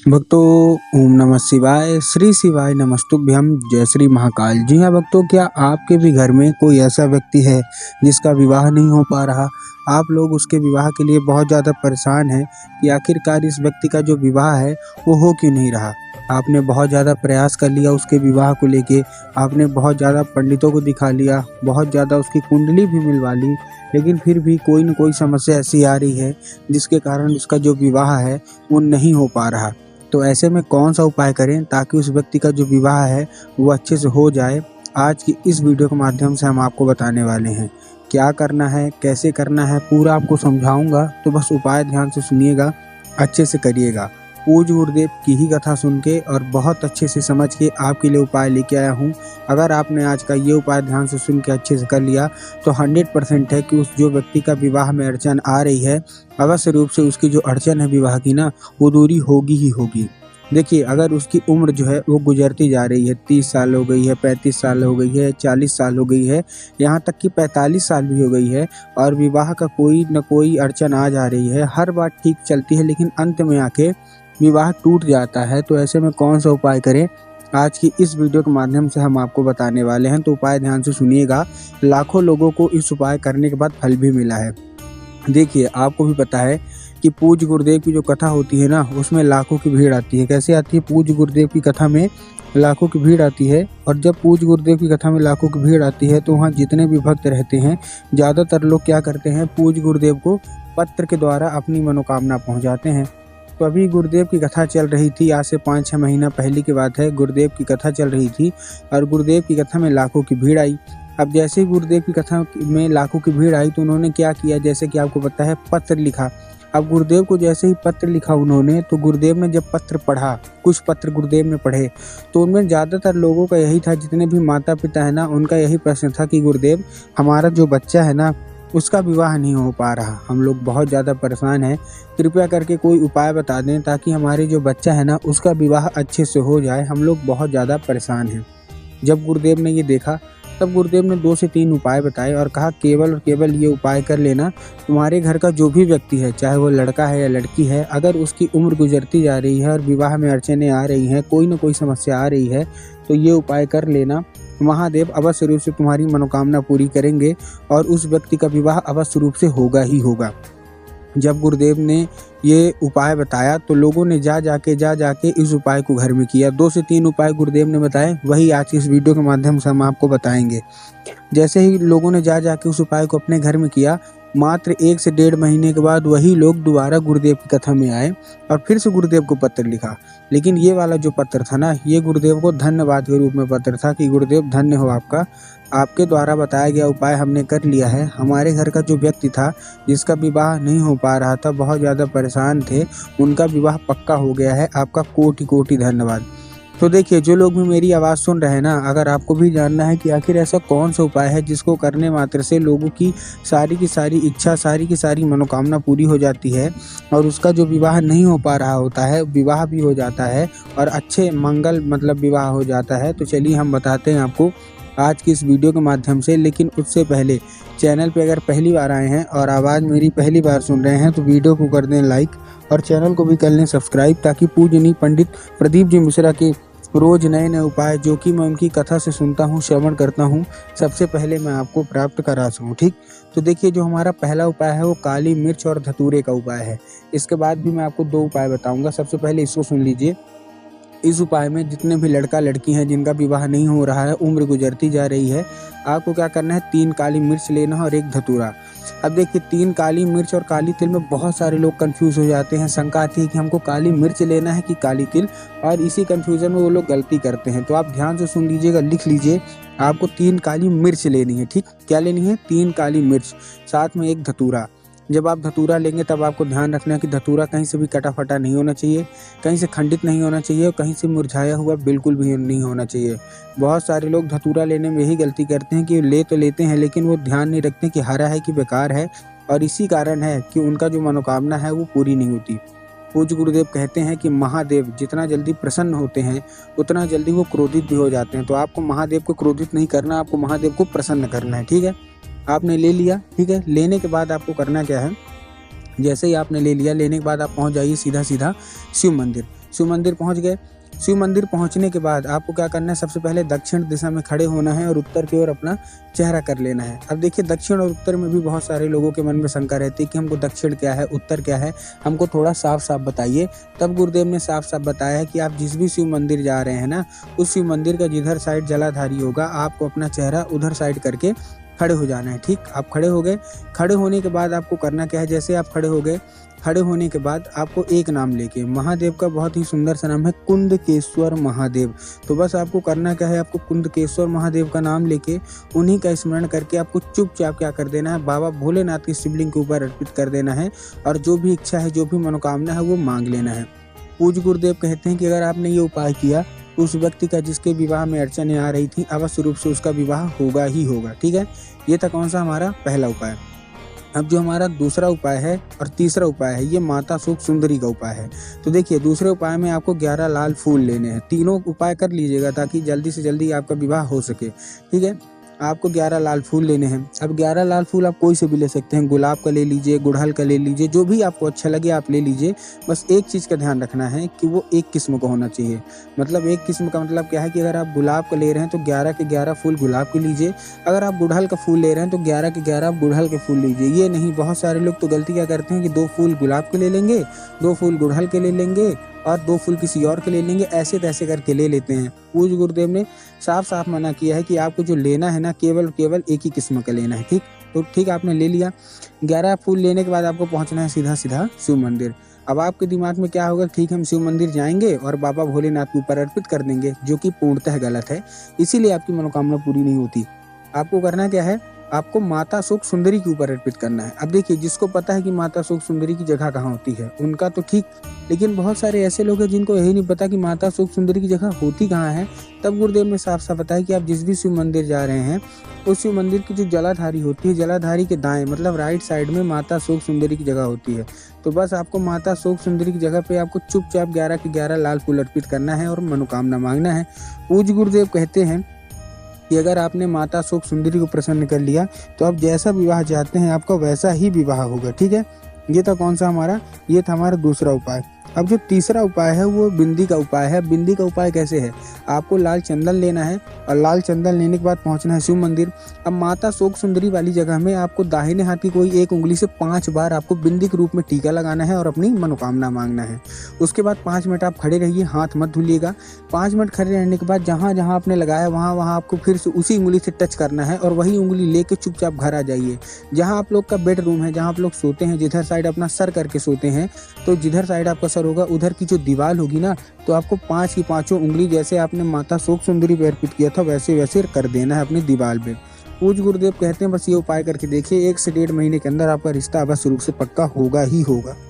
भक्तों, ओम नमः शिवाय, श्री शिवाय नमस्तुभ्यम, जय श्री महाकाल। जी हाँ भक्तों, क्या आपके भी घर में कोई ऐसा व्यक्ति है जिसका विवाह नहीं हो पा रहा? आप लोग उसके विवाह के लिए बहुत ज़्यादा परेशान हैं कि आखिरकार इस व्यक्ति का जो विवाह है वो हो क्यों नहीं रहा। आपने बहुत ज़्यादा प्रयास कर लिया उसके विवाह को लेके, आपने बहुत ज़्यादा पंडितों को दिखा लिया, बहुत ज़्यादा उसकी कुंडली भी मिलवा ली, लेकिन फिर भी कोई न कोई समस्या ऐसी आ रही है जिसके कारण उसका जो विवाह है वो नहीं हो पा रहा। तो ऐसे में कौन सा उपाय करें ताकि उस व्यक्ति का जो विवाह है वो अच्छे से हो जाए। आज की इस वीडियो के माध्यम से हम आपको बताने वाले हैं क्या करना है, कैसे करना है, पूरा आपको समझाऊंगा। तो बस उपाय ध्यान से सुनिएगा, अच्छे से करिएगा। पूज्य गुरुदेव की ही कथा सुन के और बहुत अच्छे से समझ के आपके लिए उपाय लेके आया हूँ। अगर आपने आज का ये उपाय ध्यान से सुन के अच्छे से कर लिया तो 100% है कि उस जो व्यक्ति का विवाह में अड़चन आ रही है, अवश्य रूप से उसकी जो अड़चन है विवाह की ना, वो दूरी होगी ही होगी। देखिए, अगर उसकी उम्र जो है वो गुजरती जा रही है, 30 साल हो गई है, 35 साल हो गई है, 40 साल हो गई है, यहाँ तक कि 45 साल भी हो गई है और विवाह का कोई न कोई अड़चन आ जा रही है, हर बात ठीक चलती है लेकिन अंत में आके विवाह टूट जाता है, तो ऐसे में कौन सा उपाय करें, आज की इस वीडियो के माध्यम से हम आपको बताने वाले हैं। तो उपाय ध्यान से सुनिएगा। लाखों लोगों को इस उपाय करने के बाद फल भी मिला है। देखिए, आपको भी पता है कि पूज्य गुरुदेव की जो कथा होती है ना, उसमें लाखों की भीड़ आती है। कैसे आती है? पूज्य गुरुदेव की कथा में लाखों की भीड़ आती है, और जब पूज्य गुरुदेव की कथा में लाखों की भीड़ आती है तो वहाँ जितने भी भक्त रहते हैं, ज़्यादातर लोग क्या करते हैं, पूज्य गुरुदेव को पत्र के द्वारा अपनी मनोकामना पहुँचाते हैं। तो अभी गुरुदेव की कथा चल रही थी, आज से 5-6 महीना पहले की बात है। गुरुदेव की कथा चल रही थी और गुरुदेव की कथा में लाखों की भीड़ आई। अब जैसे ही गुरुदेव की कथा में लाखों की भीड़ आई तो उन्होंने क्या किया, जैसे कि आपको पता है, पत्र लिखा। अब गुरुदेव को जैसे ही पत्र लिखा उन्होंने, तो गुरुदेव ने जब पत्र पढ़ा, कुछ पत्र गुरुदेव ने पढ़े, तो उनमें ज़्यादातर लोगों का यही था, जितने भी माता पिता है ना, उनका यही प्रश्न था कि गुरुदेव, हमारा जो बच्चा है ना, उसका विवाह नहीं हो पा रहा, हम लोग बहुत ज़्यादा परेशान हैं, कृपया करके कोई उपाय बता दें ताकि हमारे जो बच्चा है ना उसका विवाह अच्छे से हो जाए, हम लोग बहुत ज़्यादा परेशान हैं। जब गुरुदेव ने ये देखा तब गुरुदेव ने 2 से 3 उपाय बताए और कहा, केवल और केवल ये उपाय कर लेना, तुम्हारे घर का जो भी व्यक्ति है, चाहे वो लड़का है या लड़की है, अगर उसकी उम्र गुजरती जा रही है और विवाह में अड़चनें आ रही हैं, कोई न कोई समस्या आ रही है, तो ये उपाय कर लेना। महादेव अवश्य रूप से तुम्हारी मनोकामना पूरी करेंगे और उस व्यक्ति का विवाह अवश्य रूप से होगा ही होगा। जब गुरुदेव ने ये उपाय बताया तो लोगों ने जा जाके इस उपाय को घर में किया। 2 से 3 उपाय गुरुदेव ने बताए, वही आज इस वीडियो के माध्यम से हम आपको बताएंगे। जैसे ही लोगों ने जा के उस उपाय को अपने घर में किया, मात्र 1 से 1.5 महीने के बाद वही लोग दोबारा गुरुदेव की कथा में आए और फिर से गुरुदेव को पत्र लिखा। लेकिन ये वाला जो पत्र था ना, ये गुरुदेव को धन्यवाद के रूप में पत्र था कि गुरुदेव धन्य हो आपका, आपके द्वारा बताया गया उपाय हमने कर लिया है। हमारे घर का जो व्यक्ति था जिसका विवाह नहीं हो पा रहा था, बहुत ज़्यादा परेशान थे, उनका विवाह पक्का हो गया है, आपका कोटि कोटि धन्यवाद। तो देखिए, जो लोग भी मेरी आवाज़ सुन रहे हैं ना, अगर आपको भी जानना है कि आखिर ऐसा कौन सा उपाय है जिसको करने मात्र से लोगों की सारी इच्छा, सारी की सारी मनोकामना पूरी हो जाती है और उसका जो विवाह नहीं हो पा रहा होता है, विवाह भी हो जाता है और अच्छे मंगल मतलब विवाह हो जाता है, तो चलिए हम बताते हैं आपको आज की इस वीडियो के माध्यम से। लेकिन उससे पहले चैनल पे अगर पहली बार आए हैं और आवाज़ मेरी पहली बार सुन रहे हैं तो वीडियो को कर दें लाइक और चैनल को भी कर लें सब्सक्राइब, ताकि पूजनीय पंडित प्रदीप जी मिश्रा के रोज़ नए नए उपाय जो कि मैं उनकी कथा से सुनता हूँ, श्रवण करता हूँ, सबसे पहले मैं आपको प्राप्त करा सकूँ। ठीक, तो देखिए, जो हमारा पहला उपाय है वो काली मिर्च और धतूरे का उपाय है। इसके बाद भी मैं आपको 2 उपाय बताऊँगा। सबसे पहले इसको सुन लीजिए। इस उपाय में जितने भी लड़का लड़की हैं जिनका विवाह नहीं हो रहा है, उम्र गुजरती जा रही है, आपको क्या करना है, 3 काली मिर्च लेना है और 1 धतूरा। अब देखिए, 3 काली मिर्च और काली तिल में बहुत सारे लोग कंफ्यूज हो जाते हैं, शंका आती है कि हमको काली मिर्च लेना है कि काली तिल, और इसी कंफ्यूजन में वो लोग गलती करते हैं। तो आप ध्यान से सुन लीजिएगा, लिख लीजिए, आपको 3 काली मिर्च लेनी है। ठीक, क्या लेनी है? 3 काली मिर्च, साथ में 1 धतूरा। जब आप धतूरा लेंगे तब आपको ध्यान रखना है कि धतूरा कहीं से भी कटा फटा नहीं होना चाहिए, कहीं से खंडित नहीं होना चाहिए और कहीं से मुरझाया हुआ बिल्कुल भी नहीं होना चाहिए। बहुत सारे लोग धतूरा लेने में यही गलती करते हैं कि ले तो लेते हैं लेकिन वो ध्यान नहीं रखते कि हरा है कि बेकार है, और इसी कारण है कि उनका जो मनोकामना है वो पूरी नहीं होती। पूज्य गुरुदेव कहते हैं कि महादेव जितना जल्दी प्रसन्न होते हैं उतना जल्दी वो क्रोधित भी हो जाते हैं। तो आपको महादेव को क्रोधित नहीं करना, आपको महादेव को प्रसन्न करना है। ठीक है, आपने ले लिया। ठीक है, लेने के बाद आपको करना क्या है, जैसे ही आपने ले लिया, लेने के बाद आप पहुंच जाइए सीधा शिव मंदिर। शिव मंदिर पहुँच गए। शिव मंदिर पहुँचने के बाद आपको क्या करना है, सबसे पहले दक्षिण दिशा में खड़े होना है और उत्तर की ओर अपना चेहरा कर लेना है। अब देखिए दक्षिण और उत्तर में भी बहुत सारे लोगों के मन में शंका रहती है कि हमको दक्षिण क्या है, उत्तर क्या है, हमको थोड़ा साफ-साफ बताइए। तब गुरुदेव ने साफ-साफ बताया है कि आप जिस भी शिव मंदिर जा रहे हैं ना, उस शिव मंदिर का जिधर साइड जलाधारी होगा, आपको अपना चेहरा उधर साइड करके खड़े हो जाना है। ठीक, आप खड़े हो गए। खड़े होने के बाद आपको करना क्या है, जैसे आप खड़े हो गए, खड़े होने के बाद आपको एक नाम लेके, महादेव का बहुत ही सुंदर सा नाम है कुंदकेश्वर महादेव। तो बस आपको करना क्या है, आपको कुंदकेश्वर महादेव का नाम लेके उन्हीं का स्मरण करके आपको चुपचाप क्या कर देना है, बाबा भोलेनाथ की शिवलिंग के ऊपर अर्पित कर देना है और जो भी इच्छा है, जो भी मनोकामना है वो मांग लेना है। पूज्य गुरुदेव कहते हैं कि अगर आपने ये उपाय किया तो उस व्यक्ति का जिसके विवाह में अड़चनें आ रही थी, अवश्य रूप से उसका विवाह होगा ही होगा। ठीक है, ये था कौन सा हमारा पहला उपाय। अब जो हमारा दूसरा उपाय है और तीसरा उपाय है, ये माता सुख सुंदरी का उपाय है। तो देखिए दूसरे उपाय में आपको 11 लाल फूल लेने हैं। तीनों उपाय कर लीजिएगा ताकि जल्दी से जल्दी आपका विवाह हो सके। ठीक है, आपको 11 लाल फूल लेने हैं। अब 11 लाल फूल आप कोई से भी ले सकते हैं, गुलाब का ले लीजिए, गुड़हल का ले लीजिए, जो भी आपको अच्छा लगे आप ले लीजिए। बस एक चीज़ का ध्यान रखना है कि वो एक किस्म का होना चाहिए। मतलब एक किस्म का मतलब क्या है कि अगर आप गुलाब का ले रहे हैं तो 11 के 11 फूल गुलाब के लीजिए। अगर आप गुड़हल का फूल ले रहे हैं तो 11 के 11 आप गुड़हल के फूल लीजिए। ये नहीं, बहुत सारे लोग तो गलती क्या करते हैं कि 2 फूल गुलाब के ले लेंगे, 2 फूल गुड़हल के ले लेंगे और 2 फूल किसी और के ले लेंगे, ऐसे तैसे करके ले लेते हैं। पूज्य गुरुदेव ने साफ साफ मना किया है कि आपको जो लेना है ना, केवल केवल एक ही किस्म का लेना है। ठीक, तो ठीक आपने ले लिया। 11 फूल लेने के बाद आपको पहुंचना है सीधा सीधा शिव मंदिर। अब आपके दिमाग में क्या होगा, ठीक हम शिव मंदिर जाएंगे और बाबा भोलेनाथ के ऊपर अर्पित कर देंगे, जो कि पूर्णतः गलत है। इसीलिए आपकी मनोकामना पूरी नहीं होती। आपको करना क्या है, आपको माता सुख सुंदरी के ऊपर अर्पित करना है। अब देखिए जिसको पता है कि माता सुख सुंदरी की जगह कहाँ होती है उनका तो ठीक, लेकिन बहुत सारे ऐसे लोग हैं जिनको यही नहीं पता कि माता सुख सुंदरी की जगह होती कहाँ है। तब गुरुदेव ने साफ साफ बताया कि आप जिस भी शिव मंदिर जा रहे हैं उस शिव मंदिर की जो जलाधारी होती है, जलाधारी के दाएं मतलब राइट साइड में माता सुख सुंदरी की जगह होती है। तो बस आपको माता सुख सुंदरी की जगह पे आपको चुपचाप 11 के 11 लाल फूल अर्पित करना है और मनोकामना मांगना है। पूज्य गुरुदेव कहते हैं कि अगर आपने माता सुख सुंदरी को प्रसन्न कर लिया तो आप जैसा विवाह चाहते हैं आपका वैसा ही विवाह होगा। ठीक है, ये था कौन सा हमारा, ये था हमारा दूसरा उपाय। अब जो तीसरा उपाय है वो बिंदी का उपाय है। बिंदी का उपाय कैसे है, आपको लाल चंदन लेना है और लाल चंदन लेने के बाद पहुंचना है शिव मंदिर। अब माता शोक सुंदरी वाली जगह में आपको दाहिने हाथ की कोई एक उंगली से 5 बार आपको बिंदी के रूप में टीका लगाना है और अपनी मनोकामना मांगना है। उसके बाद 5 मिनट आप खड़े रहिए, हाथ मत धुलिएगा। 5 मिनट खड़े रहने के बाद जहाँ जहाँ आपने लगाया वहाँ आपको फिर से उसी उंगली से टच करना है और वही उंगली लेके चुपचाप घर आ जाइए। जहाँ आप लोग का बेडरूम है, जहाँ आप लोग सोते हैं, जिधर साइड अपना सर करके सोते हैं, तो जिधर साइड आपका सर होगा उधर की जो दीवार होगी ना, तो आपको 5 की 5 उंगली जैसे आपने माता शोक सुंदरी पे अर्पित किया था वैसे वैसे कर देना है अपनी दीवार पे। पूज्य गुरुदेव कहते हैं बस ये उपाय करके देखिए, 1 से 1.5 महीने के अंदर आपका रिश्ता अवश्य रूप से पक्का होगा ही होगा।